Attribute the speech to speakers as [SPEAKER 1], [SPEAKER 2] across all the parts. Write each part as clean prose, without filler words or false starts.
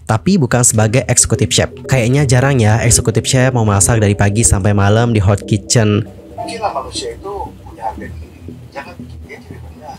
[SPEAKER 1] tapi bukan sebagai executive chef. Kayaknya jarang ya executive chef mau masak dari pagi sampai malam di hot kitchen.
[SPEAKER 2] Mungkinlah manusia itu punya harga diri, jangan bikin dia tidak benar.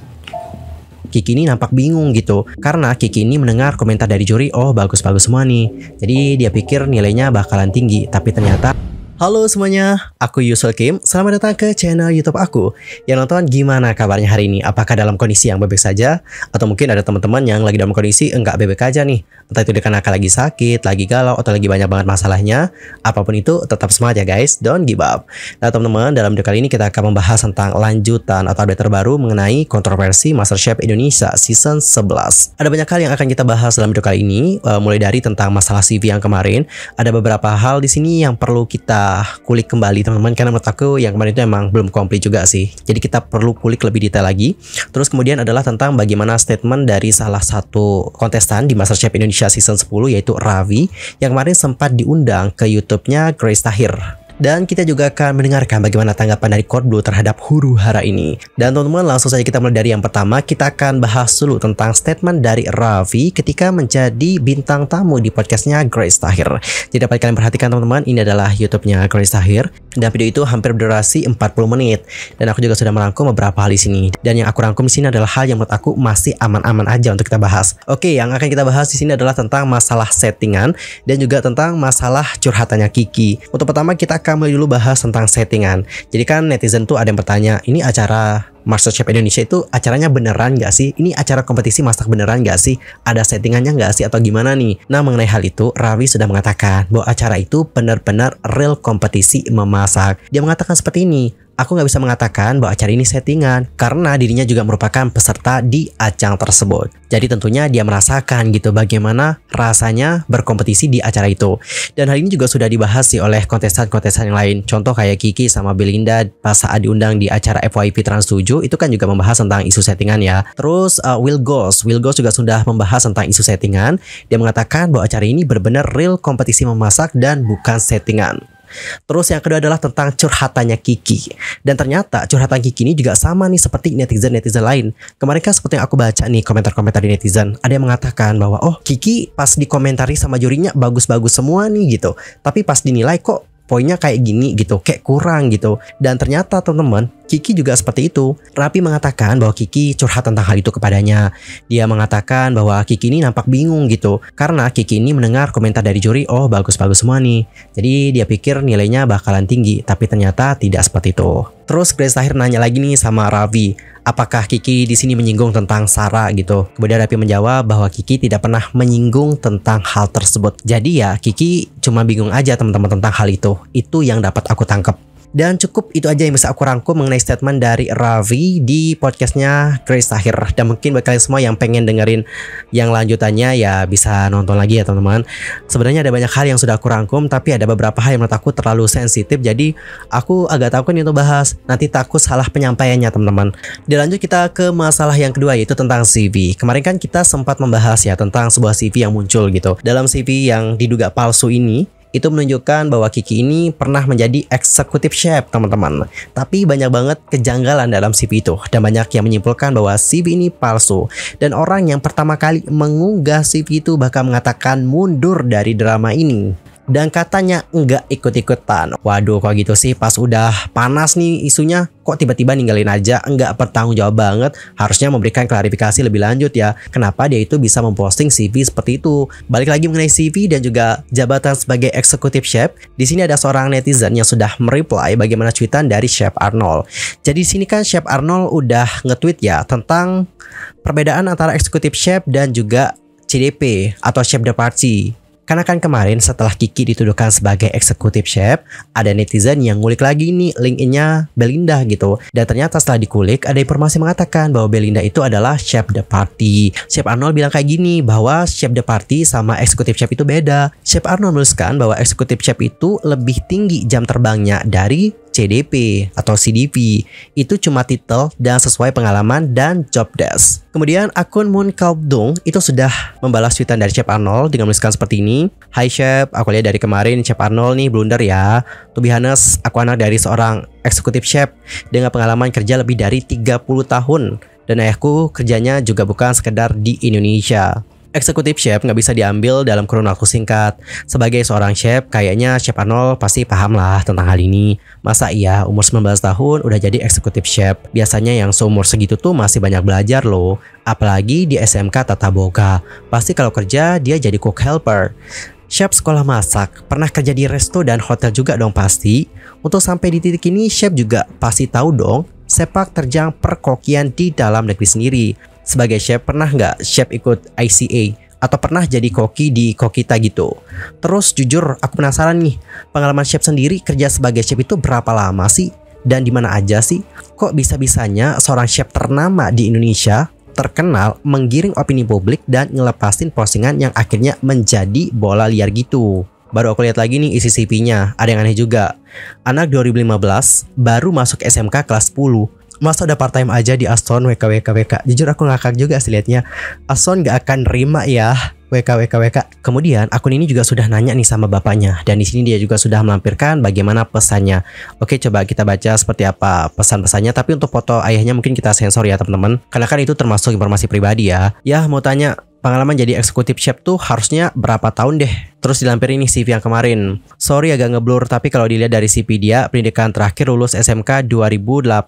[SPEAKER 1] Kiki ini nampak bingung gitu, karena Kiki ini mendengar komentar dari juri, oh bagus-bagus semua nih. Jadi dia pikir nilainya bakalan tinggi, tapi ternyata... Halo semuanya, aku Yusul Kim. Selamat datang ke channel YouTube aku. Yang nonton, gimana kabarnya hari ini? Apakah dalam kondisi yang baik saja? Atau mungkin ada teman-teman yang lagi dalam kondisi enggak baik aja nih? Entah itu dikarenakan lagi sakit, lagi galau, atau lagi banyak banget masalahnya. Apapun itu, tetap semangat ya guys, don't give up. Nah teman-teman, dalam video kali ini kita akan membahas tentang lanjutan atau update terbaru mengenai kontroversi MasterChef Indonesia Season 11. Ada banyak hal yang akan kita bahas dalam video kali ini, mulai dari tentang masalah CV yang kemarin. Ada beberapa hal di sini yang perlu kita kulik kembali teman-teman, karena menurut aku yang kemarin itu emang belum komplit juga sih. Jadi kita perlu kulik lebih detail lagi. Terus kemudian adalah tentang bagaimana statement dari salah satu kontestan di MasterChef Indonesia Season 10, yaitu Ravi, yang kemarin sempat diundang ke YouTube-nya Grace Tahir. Dan kita juga akan mendengarkan bagaimana tanggapan dari Code Blue terhadap huru hara ini. Dan teman-teman, langsung saja kita mulai dari yang pertama. Kita akan bahas dulu tentang statement dari Ravi ketika menjadi bintang tamu di podcastnya Grace Tahir. Jadi dapat kalian perhatikan teman-teman, ini adalah YouTube-nya Grace Tahir. Dan video itu hampir berdurasi 40 menit. Dan aku juga sudah merangkum beberapa hal di sini. Dan yang aku rangkum di sini adalah hal yang menurut aku masih aman-aman aja untuk kita bahas. Oke, yang akan kita bahas di sini adalah tentang masalah settingan dan juga tentang masalah curhatannya Kiki. Untuk pertama kita akan mulai dulu bahas tentang settingan. Jadi kan netizen tuh ada yang bertanya, ini acara MasterChef Indonesia itu acaranya beneran gak sih? Ini acara kompetisi masak beneran gak sih? Ada settingannya gak sih? Atau gimana nih? Nah mengenai hal itu, Ravi sudah mengatakan bahwa acara itu benar-benar real kompetisi memasak. Dia mengatakan seperti ini, aku nggak bisa mengatakan bahwa acara ini settingan karena dirinya juga merupakan peserta di ajang tersebut. Jadi tentunya dia merasakan gitu bagaimana rasanya berkompetisi di acara itu. Dan hal ini juga sudah dibahas sih oleh kontestan-kontestan yang lain. Contoh kayak Kiki sama Belinda pas saat diundang di acara FYP Trans 7 itu kan juga membahas tentang isu settingan ya. Terus Will Goss juga sudah membahas tentang isu settingan. Dia mengatakan bahwa acara ini benar-benar real kompetisi memasak dan bukan settingan. Terus yang kedua adalah tentang curhatannya Kiki. Dan ternyata curhatan Kiki ini juga sama nih seperti netizen-netizen lain. Kemarin kan seperti yang aku baca nih komentar-komentar di netizen, ada yang mengatakan bahwa oh Kiki pas dikomentari sama jurinya bagus-bagus semua nih gitu, tapi pas dinilai kok poinnya kayak gini gitu, kayak kurang gitu. Dan ternyata teman-teman, Kiki juga seperti itu. Ravi mengatakan bahwa Kiki curhat tentang hal itu kepadanya. Dia mengatakan bahwa Kiki ini nampak bingung gitu, karena Kiki ini mendengar komentar dari juri, oh bagus-bagus semua nih. Jadi dia pikir nilainya bakalan tinggi, tapi ternyata tidak seperti itu. Terus Grace Tahir nanya lagi nih sama Ravi, apakah Kiki di sini menyinggung tentang Sarah gitu. Kemudian Ravi menjawab bahwa Kiki tidak pernah menyinggung tentang hal tersebut. Jadi ya Kiki cuma bingung aja teman-teman tentang hal itu. Itu yang dapat aku tangkap. Dan cukup itu aja yang bisa aku rangkum mengenai statement dari Ravi di podcastnya Grace Tahir. Dan mungkin buat kalian semua yang pengen dengerin yang lanjutannya ya bisa nonton lagi ya teman-teman. Sebenarnya ada banyak hal yang sudah aku rangkum, tapi ada beberapa hal yang menurut aku terlalu sensitif. Jadi aku agak takut nih untuk bahas, nanti takut salah penyampaiannya teman-teman. Dilanjut kita ke masalah yang kedua, yaitu tentang CV. Kemarin kan kita sempat membahas ya tentang sebuah CV yang muncul gitu. Dalam CV yang diduga palsu ini, itu menunjukkan bahwa Kiki ini pernah menjadi executive chef teman-teman. Tapi banyak banget kejanggalan dalam CV itu. Dan banyak yang menyimpulkan bahwa CV ini palsu. Dan orang yang pertama kali mengunggah CV itu bahkan mengatakan mundur dari drama ini. Dan katanya enggak ikut-ikutan. Waduh kok gitu sih, pas udah panas nih isunya kok tiba-tiba ninggalin aja, enggak bertanggung jawab banget. Harusnya memberikan klarifikasi lebih lanjut ya, kenapa dia itu bisa memposting CV seperti itu. Balik lagi mengenai CV dan juga jabatan sebagai executive chef. Di sini ada seorang netizen yang sudah mereply bagaimana tweetan dari Chef Arnold. Jadi di sini kan Chef Arnold udah nge-tweet ya tentang perbedaan antara executive chef dan juga CDP atau chef de partie. Karena kan kemarin setelah Kiki dituduhkan sebagai executive chef, ada netizen yang ngulik lagi nih LinkedIn-nya Belinda gitu. Dan ternyata setelah dikulik, ada informasi mengatakan bahwa Belinda itu adalah chef de partie. Chef Arnold bilang kayak gini, bahwa chef de partie sama executive chef itu beda. Chef Arnold menuliskan bahwa executive chef itu lebih tinggi jam terbangnya dari CDP atau CDP. Itu cuma titel dan sesuai pengalaman dan job desk. Kemudian akun Moon Kaubdong itu sudah membalas tweetan dari Chef Arnold dengan menuliskan seperti ini. Hai Chef, aku lihat dari kemarin Chef Arnold nih blunder ya. To be honest, aku anak dari seorang executive chef dengan pengalaman kerja lebih dari 30 tahun. Dan ayahku kerjanya juga bukan sekedar di Indonesia. Executive chef nggak bisa diambil dalam kurun waktu singkat. Sebagai seorang chef, kayaknya Chef Arnold pasti paham lah tentang hal ini. Masa iya umur 19 tahun udah jadi executive chef? Biasanya yang seumur segitu tuh masih banyak belajar loh. Apalagi di SMK Tata Boga. Pasti kalau kerja dia jadi cook helper. Chef sekolah masak, pernah kerja di resto dan hotel juga dong pasti. Untuk sampai di titik ini, chef juga pasti tahu dong sepak terjang perkokian di dalam negeri sendiri. Sebagai chef, pernah nggak chef ikut ICA? Atau pernah jadi koki di Kokita gitu? Terus jujur, aku penasaran nih, pengalaman chef sendiri kerja sebagai chef itu berapa lama sih? Dan di mana aja sih? Kok bisa-bisanya seorang chef ternama di Indonesia terkenal menggiring opini publik dan ngelepasin postingan yang akhirnya menjadi bola liar gitu? Baru aku lihat lagi nih isi CV-nya, ada yang aneh juga. Anak 2015, baru masuk SMK kelas 10. Masa udah part time aja di Aston WKWKWK. Jujur aku ngakak juga sih liatnya. Aston gak akan nerima ya WKWKWK. Kemudian akun ini juga sudah nanya nih sama bapaknya, dan di sini dia juga sudah melampirkan bagaimana pesannya. Oke, coba kita baca seperti apa pesan-pesannya. Tapi untuk foto ayahnya mungkin kita sensor ya teman-teman, karena kan itu termasuk informasi pribadi ya. Ya mau tanya, pengalaman jadi eksekutif chef tuh harusnya berapa tahun deh? Terus dilampirin nih CV yang kemarin. Sorry agak ngeblur, tapi kalau dilihat dari CV dia, pendidikan terakhir lulus SMK 2018.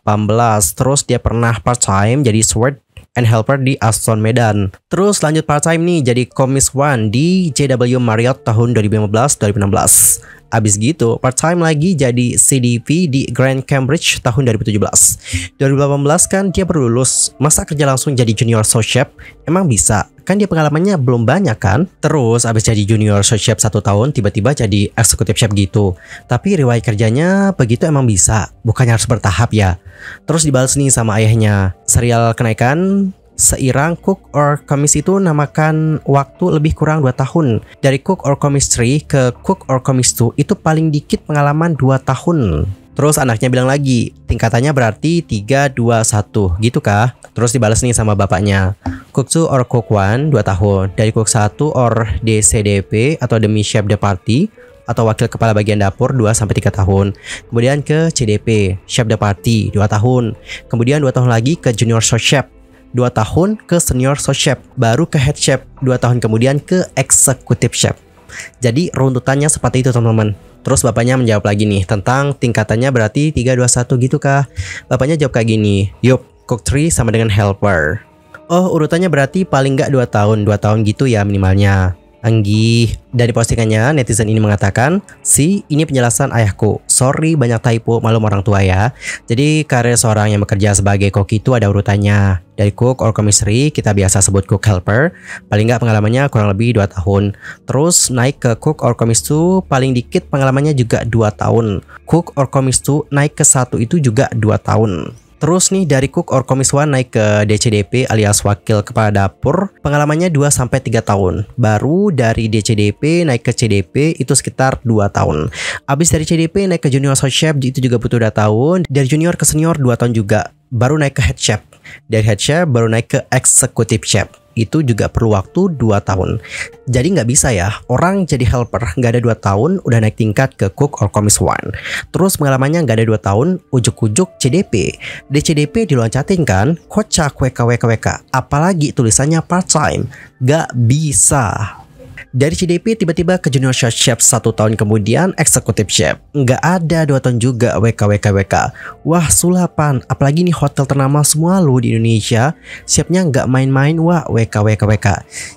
[SPEAKER 1] Terus dia pernah part time jadi steward and helper di Aston Medan. Terus lanjut part time nih jadi Commis One di JW Marriott tahun 2015-2016. Abis gitu part time lagi jadi CDP di Grand Cambridge tahun 2017. 2018 kan dia baru lulus, masa kerja langsung jadi junior sous chef? Emang bisa? Kan dia pengalamannya belum banyak kan? Terus abis jadi junior sous chef 1 tahun, tiba-tiba jadi executive chef gitu. Tapi riwayat kerjanya begitu emang bisa, bukannya harus bertahap ya. Terus dibalas nih sama ayahnya, serial kenaikan seirang cook or commis itu namakan waktu lebih kurang 2 tahun. Dari cook or commis 3 ke cook or commis 2 itu paling dikit pengalaman 2 tahun. Terus anaknya bilang lagi, tingkatannya berarti 3, 2, 1 gitu kah? Terus dibalas nih sama bapaknya, cook 2 or cook 1 2 tahun. Dari cook 1 or DCDP atau demi chef de partie atau wakil kepala bagian dapur 2-3 tahun. Kemudian ke CDP, chef de partie 2 tahun. Kemudian 2 tahun lagi ke junior sous chef, 2 tahun ke senior sous chef, baru ke head chef, 2 tahun kemudian ke executive chef. Jadi runtutannya seperti itu teman-teman. Terus bapaknya menjawab lagi nih tentang tingkatannya berarti 3, 2, 1 gitu kah? Bapaknya jawab kayak gini, yup, cook 3 sama dengan helper. Oh, urutannya berarti paling nggak 2 tahun gitu ya minimalnya. Anggih. Dari postingannya netizen ini mengatakan, ini penjelasan ayahku. Sorry banyak typo, malum orang tua ya. Jadi karir seorang yang bekerja sebagai koki itu ada urutannya. Dari cook or commissary kita biasa sebut cook helper, paling nggak pengalamannya kurang lebih 2 tahun. Terus naik ke cook or commis 2, paling dikit pengalamannya juga 2 tahun. Cook or commis 2 naik ke 1 itu juga 2 tahun. Terus nih dari cook or commis 1 naik ke DCDP alias wakil kepala dapur, pengalamannya 2-3 tahun. Baru dari DCDP naik ke CDP itu sekitar 2 tahun. Abis dari CDP naik ke junior sous chef itu juga butuh 2 tahun. Dari junior ke senior 2 tahun juga. Baru naik ke head chef. Dari head chef baru naik ke executive chef. Itu juga perlu waktu 2 tahun. Jadi nggak bisa ya, orang jadi helper nggak ada 2 tahun udah naik tingkat ke cook or commis 1. Terus pengalamannya nggak ada 2 tahun, ujuk-ujuk CDP. Di CDP diloncatin kan, kocak WKWKWK. Apalagi tulisannya part time. Nggak bisa. Dari CDP tiba-tiba ke junior chef 1 tahun kemudian executive chef. Nggak ada 2 tahun juga WKWKWK. Wah sulapan, apalagi nih hotel ternama semua lu di Indonesia. Chefnya nggak main-main, wah WKWKWK.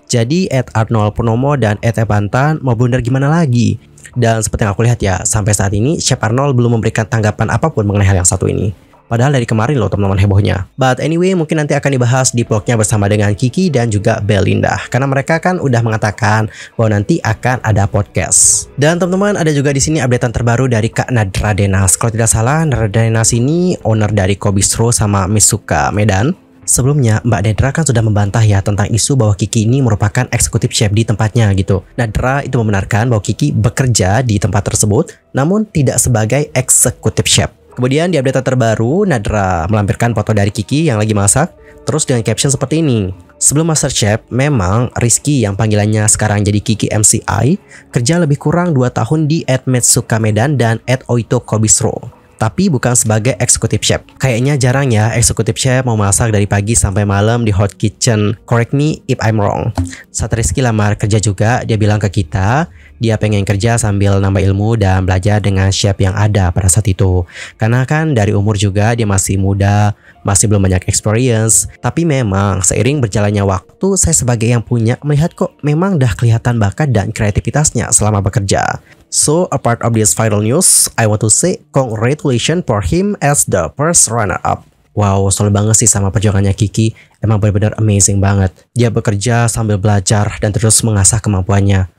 [SPEAKER 1] Jadi Arnold Purnomo dan Evantan mau blunder gimana lagi? Dan seperti yang aku lihat ya, sampai saat ini Chef Arnold belum memberikan tanggapan apapun mengenai hal yang satu ini. Padahal dari kemarin loh teman-teman hebohnya. But anyway, mungkin nanti akan dibahas di vlognya bersama dengan Kiki dan juga Belinda. Karena mereka kan udah mengatakan bahwa nanti akan ada podcast. Dan teman-teman ada juga di sini updatean terbaru dari Kak Nadra Denas. Kalau tidak salah, Nadra Denas ini owner dari Kobistro sama Misuka Medan. Sebelumnya Mbak Nadra kan sudah membantah ya tentang isu bahwa Kiki ini merupakan eksekutif chef di tempatnya gitu. Nadra itu membenarkan bahwa Kiki bekerja di tempat tersebut, namun tidak sebagai eksekutif chef. Kemudian di update terbaru, Nadra melampirkan foto dari Kiki yang lagi masak, terus dengan caption seperti ini. Sebelum MasterChef, memang Rizky yang panggilannya sekarang jadi Kiki MCI, kerja lebih kurang 2 tahun di @Metsuka Medan dan @Oito Kobistro. tapi bukan sebagai executive chef. Kayaknya jarang ya executive chef mau masak dari pagi sampai malam di hot kitchen. Correct me if I'm wrong. Saat Rizky lamar kerja juga, dia bilang ke kita, dia pengen kerja sambil nambah ilmu dan belajar dengan chef yang ada pada saat itu. Karena kan dari umur juga dia masih muda, masih belum banyak experience. Tapi memang seiring berjalannya waktu, saya sebagai yang punya melihat kok memang dah kelihatan bakat dan kreativitasnya selama bekerja. So, a part of this viral news, I want to say congratulations for him as the first runner-up. Wow, salut banget sih sama perjuangannya Kiki. Emang benar-benar amazing banget. Dia bekerja sambil belajar dan terus mengasah kemampuannya.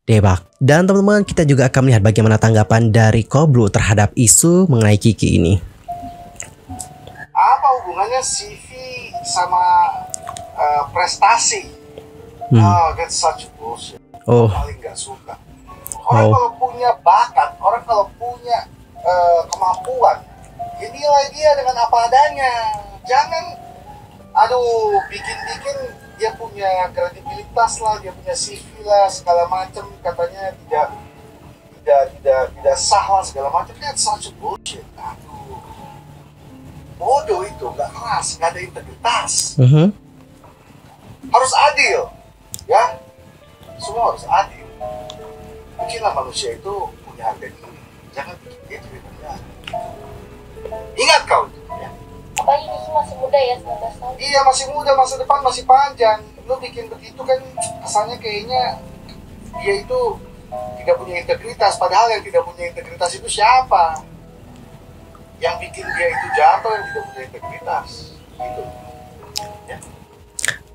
[SPEAKER 1] Debak. Dan teman-teman, kita juga akan melihat bagaimana tanggapan dari Cold Blue terhadap isu mengenai Kiki ini.
[SPEAKER 2] Apa hubungannya CV sama prestasi? Oh, that's such bullshit. Paling gak suka. Orang kalau punya bakat, orang kalau punya kemampuan, ya nilai dia dengan apa adanya. Jangan, bikin-bikin dia punya kredibilitas lah, dia punya CV lah, segala macam, katanya tidak sah lah segala macam. That's such bullshit. Bodoh itu, nggak keras, nggak ada integritas. Harus adil, ya. Semua harus adil. Bikinlah manusia itu punya harga diri. Jangan bikin dia jadi rendah. Ingat kau itu, ya.
[SPEAKER 3] Apalagi Kiki masih muda ya, 19 tahun.
[SPEAKER 2] Iya, masih muda, masa depan masih panjang. Lu bikin begitu kan kesannya kayaknya dia itu tidak punya integritas. Padahal yang tidak punya integritas itu siapa? Yang bikin dia itu jatuh yang tidak punya integritas. Gitu. Ya.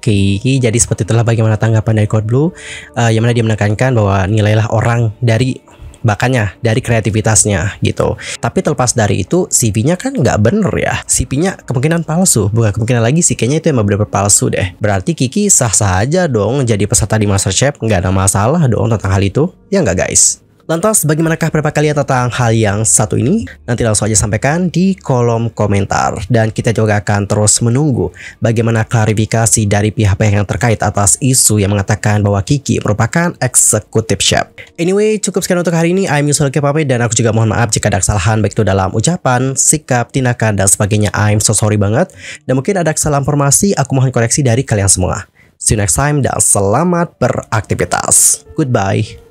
[SPEAKER 1] Oke, jadi seperti itulah bagaimana tanggapan dari Cold Blue, yang mana dia menekankan bahwa nilailah orang dari bakatnya, dari kreativitasnya gitu. Tapi terlepas dari itu, CV-nya kan nggak bener ya. CV-nya kemungkinan palsu, bukan kemungkinan lagi sih, kayaknya itu emang bener-bener palsu deh. Berarti Kiki sah-sah aja dong jadi peserta di MasterChef, nggak ada masalah dong tentang hal itu, ya nggak guys? Lantas bagaimanakah pendapat kalian tentang hal yang satu ini? Nanti langsung aja sampaikan di kolom komentar. Dan kita juga akan terus menunggu bagaimana klarifikasi dari pihak-pihak yang terkait atas isu yang mengatakan bahwa Kiki merupakan executive chef. Anyway, cukup sekian untuk hari ini. I'm Yusul Kepame dan aku juga mohon maaf jika ada kesalahan baik itu dalam ucapan, sikap, tindakan, dan sebagainya. I'm so sorry banget. Dan mungkin ada kesalahan informasi, aku mohon koreksi dari kalian semua. See you next time dan selamat beraktivitas. Goodbye.